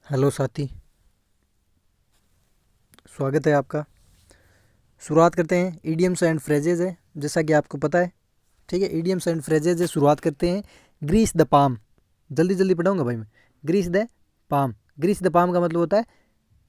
Hello साथी, स्वागत है आपका। शुरुआत करते हैं। ईडियम्स एंड फ्रेजेज है, जैसा कि आपको पता है। ठीक है, ईडियम्स एंड फ्रेजेज है। शुरुआत करते हैं। Grease the palm. जल्दी जल्दी पढ़ाऊंगा भाई मैं। Grease the palm. Grease the palm का मतलब होता है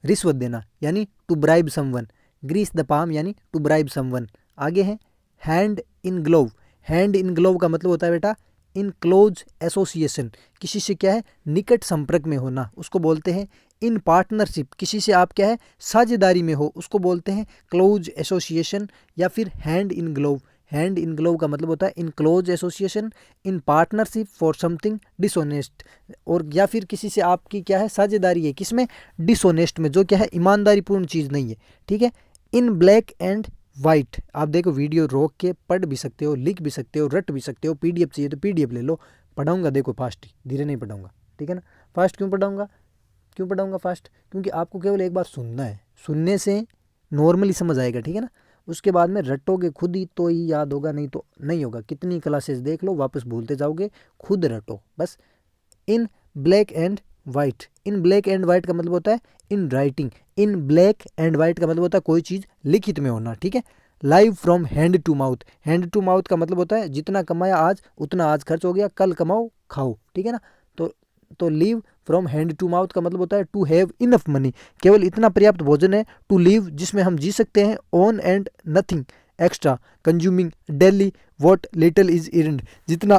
रिश्वत देना, यानी to bribe someone. Grease the palm यानी टू ब्राइब समवन। आगे है hand in glove. Hand in glove का मतलब होता है बेटा इन क्लोज एसोसिएशन, किसी से क्या है निकट संपर्क में होना, उसको बोलते हैं इन पार्टनरशिप। किसी से आप क्या है साझेदारी में हो, उसको बोलते हैं क्लोज एसोसिएशन या फिर hand in glove. Hand in glove का मतलब होता है in close association, in partnership for something dishonest, और या फिर किसी से आपकी क्या है साझेदारी है, किसमें डिसऑनेस्ट में, जो क्या है ईमानदारीपूर्ण चीज़ नहीं है। ठीक है। इन ब्लैक एंड वाइट। आप देखो वीडियो रोक के पढ़ भी सकते हो, लिख भी सकते हो, रट भी सकते हो। पीडीएफ चाहिए तो पीडीएफ ले लो। पढ़ाऊंगा देखो फास्ट, धीरे नहीं पढ़ाऊंगा। ठीक है ना। फास्ट क्यों पढ़ाऊंगा? क्यों पढ़ाऊंगा फास्ट? क्योंकि आपको केवल एक बार सुनना है, सुनने से नॉर्मली समझ आएगा। ठीक है ना। उसके बाद में रटोगे खुद ही तो ही याद होगा, नहीं तो नहीं होगा। कितनी क्लासेस देख लो, वापस भूलते जाओगे। खुद रटो बस। In black and white. In black and white का मतलब होता है in writing. In black and white का मतलब होता है कोई चीज़ लिखित में होना। ठीक है। Live from hand to mouth. Hand to mouth का मतलब होता है जितना कमाया आज उतना आज खर्च हो गया, कल कमाओ खाओ। ठीक है ना। तो live from hand to mouth का मतलब होता है टू हैव इनफ मनी। केवल इतना पर्याप्त भोजन है टू लिव, जिसमें हम जी सकते हैं। On and nothing extra consuming daily what little is earned. जितना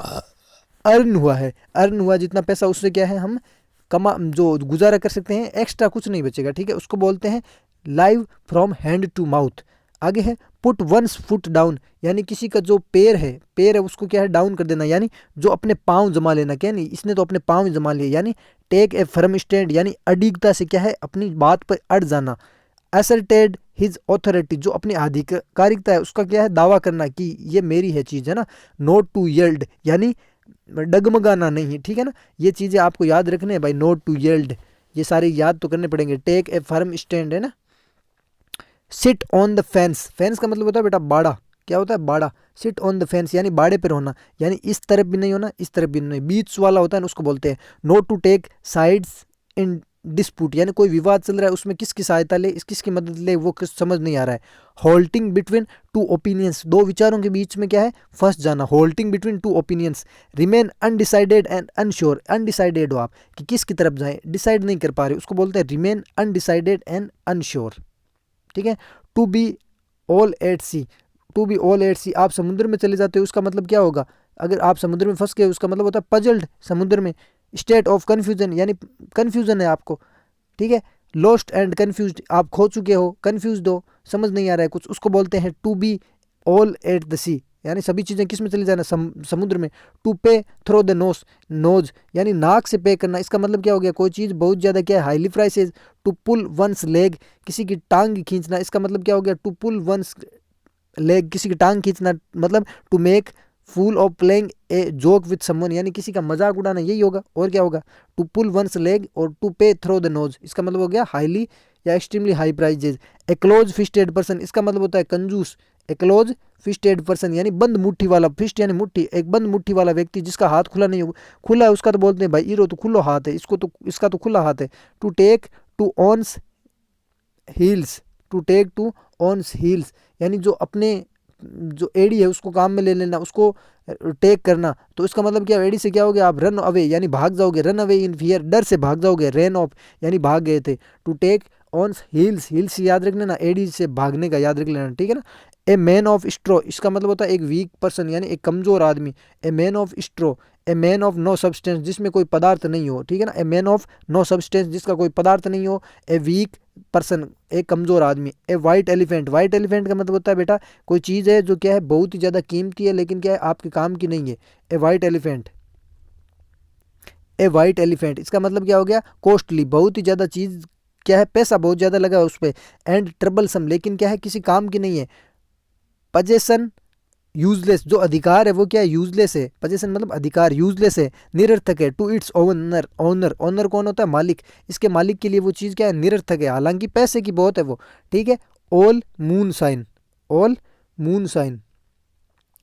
अर्न हुआ है, अर्न हुआ जितना पैसा, उससे क्या है हम कमा जो गुजारा कर सकते हैं, एक्स्ट्रा कुछ नहीं बचेगा। ठीक है। उसको बोलते हैं live from hand to mouth. आगे है पुट वंस फुट डाउन, यानी किसी का जो पैर है उसको क्या है डाउन कर देना, यानी जो अपने पाँव जमा लेना। क्या नहीं, इसने तो अपने पाँव जमा लिए, यानी टेक ए फर्म स्टैंड, यानी अडिगता से क्या है अपनी बात पर अड़ जाना। असर्टेड हिज ऑथोरिटी, जो अपनी आधिकारिकता है उसका क्या है दावा करना कि ये मेरी है चीज़, है ना। नोट टू येल्ड, यानी डगमगाना नहीं है। ठीक है ना। ये चीज़ें आपको याद रखने हैं भाई। नोट टू येल्ड, ये सारे याद तो करने पड़ेंगे। टेक ए फर्म स्टैंड, है ना। Sit on the fence. Fence का मतलब होता है बेटा बाड़ा। क्या होता है बाड़ा? सिट ऑन द फेंस यानी बाड़े पर होना, यानी इस तरफ भी नहीं होना, इस तरफ भी नहीं, बीच वाला होता है ना, उसको बोलते हैं। Not to take sides in dispute, यानी कोई विवाद चल रहा है उसमें किसकी सहायता ले, किसकी मदद ले, वो किस समझ नहीं आ रहा है। होल्टिंग बिटवीन टू ओपिनियंस, दो विचारों के बीच में क्या है फंस जाना। Halting between two opinions. Remain undecided and unsure. Undecided हो आप कि किसकी तरफ जाएं, डिसाइड नहीं कर पा रहे, उसको बोलते हैं रिमेन अनडिसाइडेड एंड अनश्योर। ठीक है। To be all at sea. To be all at sea, आप समुद्र में चले जाते हो, उसका मतलब क्या होगा? अगर आप समुद्र में फंस गए उसका मतलब होता है पजल्ड, समुद्र में। स्टेट ऑफ कन्फ्यूजन, यानी कन्फ्यूजन है आपको। ठीक है। लॉस्ट एंड कन्फ्यूज, आप खो चुके हो, कन्फ्यूज हो, समझ नहीं आ रहा है कुछ, उसको बोलते हैं to be all at the sea, यानी सभी चीज़ें किस में चली जाना, समुद्र में। टू पे थ्रो द नोज। नोज यानी नाक से पे करना, इसका मतलब क्या हो गया कोई चीज़ बहुत ज़्यादा क्या है highly prices. To pull one's leg, किसी की टांग खींचना, इसका मतलब क्या हो गया टू पुल वंस लेग, किसी की टांग खींचना। मतलब to make fool of playing a joke with someone, यानी किसी का मजाक उड़ाना, यही होगा और क्या होगा। टू पुल वंस लेग और टू पे थ्रो द नोज, इसका मतलब हो गया हाईली या एक्सट्रीमली हाई प्राइजेज। ए क्लोज फिस्टेड पर्सन, इसका मतलब होता है कंजूस। ए क्लोज फिस्टेड पर्सन यानी बंद मुट्ठी वाला, फिस्ट यानी मुट्ठी, एक बंद मुट्ठी वाला व्यक्ति जिसका हाथ खुला नहीं हो। खुला है उसका तो बोलते हैं भाई ईरो तो खुला हाथ है, इसको तो इसका तो खुला हाथ है। To take to one's heels. To take to one's heels, यानी जो अपने जो एडी है उसको काम में ले लेना, उसको टेक करना। तो इसका मतलब क्या, एडी से क्या हो गया आप रन अवे यानी भाग जाओगे। रन अवे इन फियर, डर से भाग जाओगे। रेन ऑफ यानी भाग गए थे। To take on heels, heels याद रख लेना, एडी से भागने का याद रख लेना। ठीक है ना। ए मैन ऑफ स्ट्रो, इसका मतलब होता है एक वीक पर्सन यानी एक कमजोर आदमी। A man of straw. A man of no substance, जिसमें कोई पदार्थ नहीं हो। ठीक है ना। A man of no substance, जिसका कोई पदार्थ नहीं हो। ए वीक पर्सन, एक कमजोर आदमी। ए वाइट एलिफेंट। वाइट एलिफेंट का मतलब होता है बेटा कोई चीज़ है जो क्या है बहुत ही ज़्यादा कीमती है लेकिन क्या है आपके काम की नहीं है। ए वाइट एलिफेंट। ए वाइट एलिफेंट, इसका मतलब क्या हो गया कॉस्टली, बहुत ही ज़्यादा चीज़, क्या है पैसा बहुत ज़्यादा लगा है उस पर। एंड ट्रबलसम, लेकिन क्या है किसी काम की नहीं है। पजेशन यूजलेस, जो अधिकार है वो क्या है यूजलेस है। पजेशन मतलब अधिकार, यूजलेस है, निरर्थक है। To its owner. Owner, owner कौन होता है मालिक, इसके मालिक के लिए वो चीज़ क्या है निरर्थक है, हालांकि पैसे की बहुत है वो। ठीक है। All moonshine. All moonshine,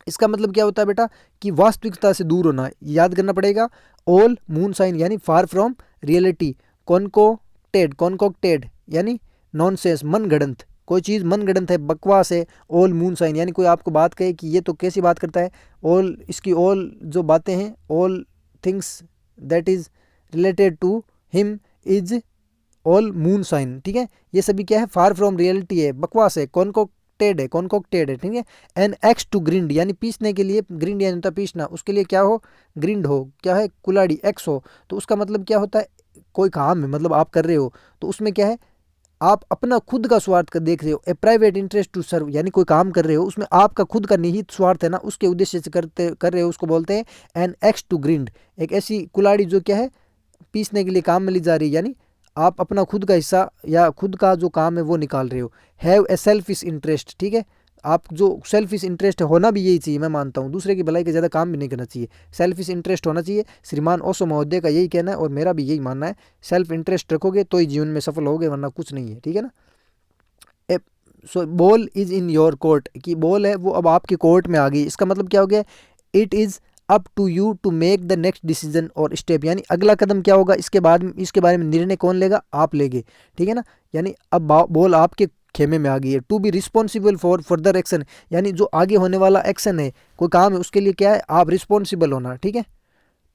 इसका मतलब क्या होता है बेटा कि वास्तविकता से दूर होना, याद करना पड़ेगा। ऑल मून साइन यानी फार फ्रॉम रियलिटी। कौन को कॉनकॉक्टेड यानी नॉनसेंस, मनगढ़ंत, कोई चीज़ मनगढ़ंत है, बकवास है। ऑल मून साइन यानी कोई आपको बात कहे कि ये तो कैसी बात करता है, ऑल इसकी ऑल जो बातें हैं, all things that is related to him is all moonshine, ठीक है। ये सभी क्या है, फार फ्रॉम रियलिटी है, बकवास है, कॉनकॉक्टेड है, ठीक है। एन एक्स टू ग्रिंड यानी पीसने के लिए, ग्रिंड यानी होता है पीसना, उसके लिए क्या हो, ग्रिंड हो, क्या है, कुलाड़ी, एक्स हो, तो उसका मतलब क्या होता है, कोई काम है, मतलब आप कर रहे हो तो उसमें क्या है, आप अपना खुद का स्वार्थ का देख रहे हो। ए प्राइवेट इंटरेस्ट टू सर्व यानी कोई काम कर रहे हो उसमें आपका खुद का निहित स्वार्थ है ना, उसके उद्देश्य से कर रहे हो, उसको बोलते हैं एन एक्स टू ग्रिंड। एक ऐसी कुलाड़ी जो क्या है, पीसने के लिए काम में ली जा रही है, यानी आप अपना खुद का हिस्सा या खुद का जो काम है वो निकाल रहे हो। हैव ए सेल्फिश इंटरेस्ट, ठीक है, आप जो सेल्फिश इंटरेस्ट होना भी यही चाहिए, मैं मानता हूँ, दूसरे की भलाई के ज़्यादा काम भी नहीं करना चाहिए, सेल्फिश इंटरेस्ट होना चाहिए। श्रीमान ओशो महोदय का यही कहना है और मेरा भी यही मानना है, सेल्फ इंटरेस्ट रखोगे तो ही जीवन में सफल होगे, वरना कुछ नहीं है, ठीक है ना। सो ball is in your court, की बॉल है वो अब आपके कोर्ट में आ गई, इसका मतलब क्या हो गया, it is up to you to make the next decision और स्टेप, यानी अगला कदम क्या होगा, इसके बाद इसके बारे में निर्णय कौन लेगा, आप लेंगे, ठीक है ना। यानी अब बॉल आपके खेमे में आ गई है। To be responsible for further action यानी जो आगे होने वाला एक्शन है, कोई काम है, उसके लिए क्या है, आप रिस्पॉन्सिबल होना, ठीक है।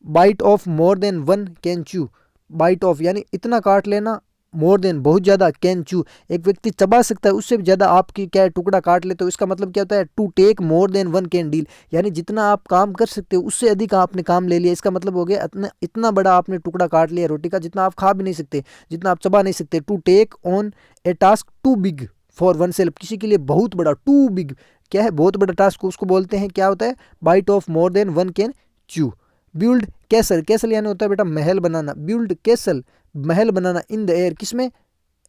Bite off more than one can chew, bite off यानी इतना काट लेना, मोर देन बहुत ज़्यादा, कैन चू एक व्यक्ति चबा सकता है, उससे भी ज़्यादा आपकी क्या है, टुकड़ा काट ले, तो इसका मतलब क्या होता है, to take more than one can deal यानी जितना आप काम कर सकते हो उससे अधिक आपने काम ले लिया, इसका मतलब हो गया इतना बड़ा आपने टुकड़ा काट लिया रोटी का, जितना आप खा भी नहीं सकते, जितना आप चबा नहीं सकते। To take on a task too big for oneself, किसी के लिए बहुत बड़ा, टू बिग क्या है, बहुत बड़ा टास्क, उसको बोलते हैं क्या होता है, bite off more than one can chew. Build castle, castle यानी होता है बेटा महल बनाना, build castle Mahal banana, in the air किसमें,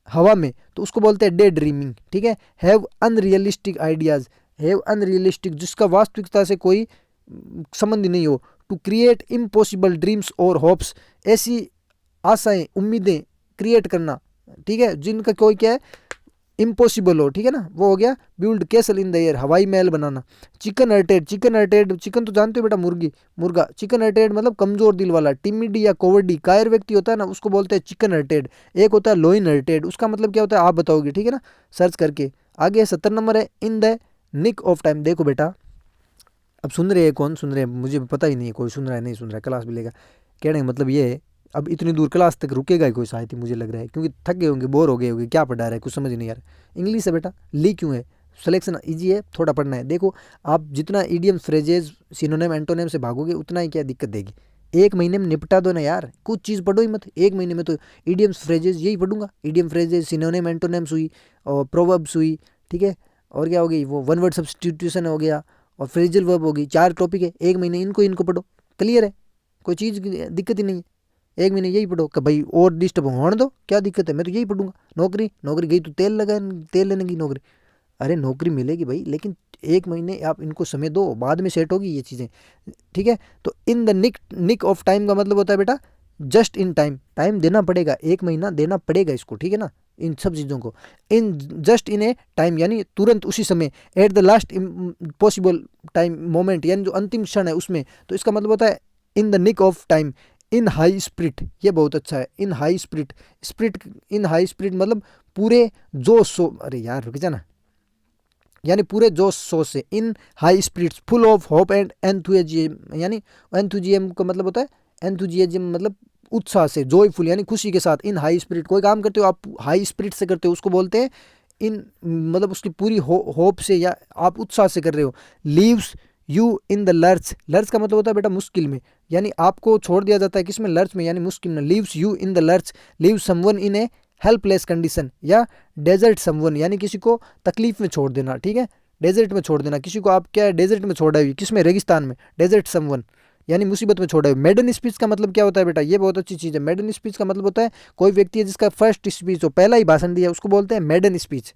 हवा में, तो उसको बोलते हैं डे ड्रीमिंग, ठीक है। Have unrealistic ideas, have unrealistic जिसका वास्तविकता से कोई संबंध नहीं हो। टू क्रिएट इम्पॉसिबल ड्रीम्स और होप्स ऐसी आशाएं उम्मीदें क्रिएट करना, ठीक है, जिनका कोई क्या है, इम्पॉसिबल हो, ठीक है ना, वो हो गया build castle in the air, हवाई महल बनाना। Chicken hearted, chicken hearted, chicken तो जानते हो बेटा, मुर्गी, मुर्गा, चिकन हर्टेड मतलब कमजोर दिल वाला, टिमिड या कोवर्डी कायर व्यक्ति होता है ना, उसको बोलते हैं चिकन हर्टेड। एक होता है लोइन हर्टेड, उसका मतलब क्या होता है आप बताओगे, ठीक है ना, सर्च करके। आगे 70 नंबर है in the nick of time. देखो बेटा, अब सुन रहे हैं, कौन सुन रहे हैं मुझे पता ही नहीं है, कोई सुन रहा है नहीं सुन रहा है, क्लास भी लेगा, कहने का मतलब ये है अब इतनी दूर क्लास तक रुकेगा ही कोई शायद ही, मुझे लग रहा है, क्योंकि थक गए होंगे, बोर हो गए होंगे, क्या पढ़ा रहा है कुछ समझ नहीं यार। इंग्लिश है बेटा, ली क्यों है, सिलेक्शन इजी है, थोड़ा पढ़ना है। देखो आप जितना ईडियम फ्रेजेज सिनोनिम एंटोनिम से भागोगे उतना ही क्या दिक्कत देगी, एक महीने में निपटा दो ना यार, कुछ चीज़ पढ़ो ही मत, एक महीने में तो ईडियम्स फ्रेजेज यही पढ़ूंगा, ईडियम फ्रेजेज, सिनोनिम एंटोनिम्स हुई और प्रोवर्ब्स हुई, ठीक है, और क्या हो गई वो वन वर्ड सब्स्टिट्यूशन हो गया और फ्रेजल वर्ब होगी, 4 टॉपिक है, एक महीने इनको पढ़ो, क्लियर है, कोई चीज़ की दिक्कत ही नहीं है, एक महीने यही पढ़ो कि भाई और डिस्टर्ब होने दो, क्या दिक्कत है, मैं तो यही पढ़ूंगा। नौकरी, नौकरी गई तो तेल लेने की नौकरी, अरे नौकरी मिलेगी भाई, लेकिन एक महीने आप इनको समय दो, बाद में सेट होगी ये चीज़ें, ठीक है। तो in the nick of time का मतलब होता है बेटा जस्ट इन टाइम, टाइम देना पड़ेगा, एक महीना देना पड़ेगा इसको, ठीक है ना, इन सब चीज़ों को। In just in A time यानी तुरंत उसी समय, at the last possible time moment यानी जो अंतिम क्षण है उसमें, तो इसका मतलब होता है in the nick of time. In high spirit, ये बहुत अच्छा है, in high spirit, spirit in high spirit मतलब पूरे जोश सो, अरे यार रुक जाना, यानी पूरे जोश शोश से, in high spirits, full of hope and enthusiasm, यानी एंथुजियाज्म का मतलब होता है, एंथुजियाज्म मतलब उत्साह से, जॉयफुल यानी खुशी के साथ। इन हाई स्पिरिट, कोई काम करते हो आप हाई स्पिरिट से करते हो, उसको बोलते हैं इन, मतलब उसकी पूरी होप से या आप उत्साह से कर रहे हो। Leaves you in the lurch, lurch का मतलब होता है बेटा मुश्किल में, यानी आपको छोड़ दिया जाता है किसमें, लर्च में, यानी मुश्किल में। Leaves you in the lurch, leave someone in A helpless condition या डेजर्ट समवन यानी किसी को तकलीफ में छोड़ देना, ठीक है, डेजर्ट में छोड़ देना किसी को, आप क्या है डेजर्ट में छोड़ा हुई, किसमें, रेगिस्तान में, डेजर्ट समवन यानी मुसीबत में छोड़ा हुआ। मेडन स्पीच का मतलब क्या होता है बेटा, ये बहुत अच्छी चीज़ है। मेडन स्पीच का मतलब होता है कोई व्यक्ति है जिसका फर्स्ट स्पीच हो, पहला ही भाषण दिया, उसको बोलते हैं maiden speech.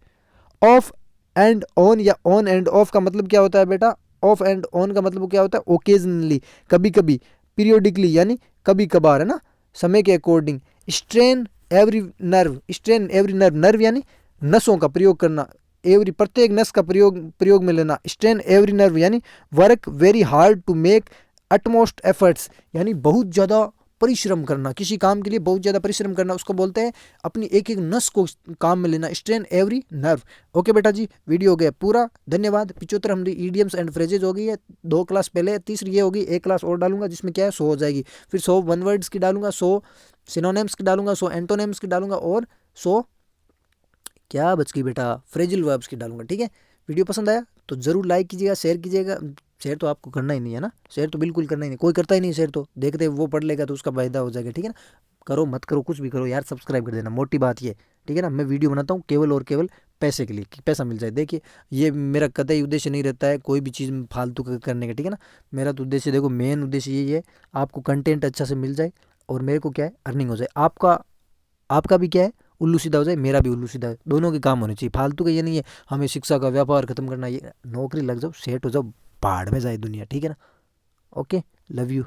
Off and on या ऑन एंड ऑफ का मतलब क्या होता है बेटा, ऑफ एंड ऑन का मतलब क्या होता है, ओकेजनली कभी कभी, पीरियोडिकली यानी कभी कभार, है ना, समय के according. Strain every nerve, strain every nerve, nerve यानी नसों का प्रयोग करना, एवरी प्रत्येक नस का प्रयोग में लेना। स्ट्रेन एवरी नर्व यानी work very hard to make utmost efforts यानी बहुत ज़्यादा परिश्रम करना, किसी काम के लिए बहुत ज़्यादा परिश्रम करना, उसको बोलते हैं अपनी एक एक नस को काम में लेना, स्ट्रेन एवरी नर्व। ओके बेटा जी, वीडियो हो गया पूरा, धन्यवाद। 75 हमारी ईडियम्स एंड फ्रेजेज हो गई है, 2 क्लास पहले, तीसरी ये होगी, 1 क्लास और डालूंगा जिसमें क्या है 100 हो जाएगी, फिर 100 वन वर्ड्स की डालूंगा, 100 सिनोनिम्स की डालूंगा, 100 एंटोनिम्स की डालूंगा और 100 क्या बच गई बेटा, फ्रेजिल वर्ब्स की डालूंगा। ठीक है, वीडियो पसंद आया तो ज़रूर लाइक कीजिएगा, शेयर कीजिएगा। शेयर तो आपको करना ही नहीं है ना, शेयर तो बिल्कुल करना ही नहीं, कोई करता ही नहीं शेयर, तो देखते वो पढ़ लेगा तो उसका फायदा हो जाएगा। ठीक है ना, करो मत करो कुछ भी करो यार, सब्सक्राइब कर देना, मोटी बात ये। ठीक है ना, मैं वीडियो बनाता हूँ केवल और केवल पैसे के लिए कि पैसा मिल जाए। देखिए ये मेरा कतई उद्देश्य नहीं रहता है कोई भी चीज़ फालतू करने का। ठीक है ना, मेरा तो उद्देश्य देखो, मेन उद्देश्य यही है आपको कंटेंट अच्छा से मिल जाए और मेरे को क्या है अर्निंग हो जाए। आपका आपका भी क्या है उल्लू सीधा हो जाए, मेरा भी उल्लू सीधा है, दोनों के काम होने चाहिए। फालतू का ये नहीं है हमें शिक्षा का व्यापार खत्म करना, ये नौकरी लग जाओ, सेट हो जाओ, पहाड़ में जाए दुनिया। ठीक है ना, ओके, लव यू।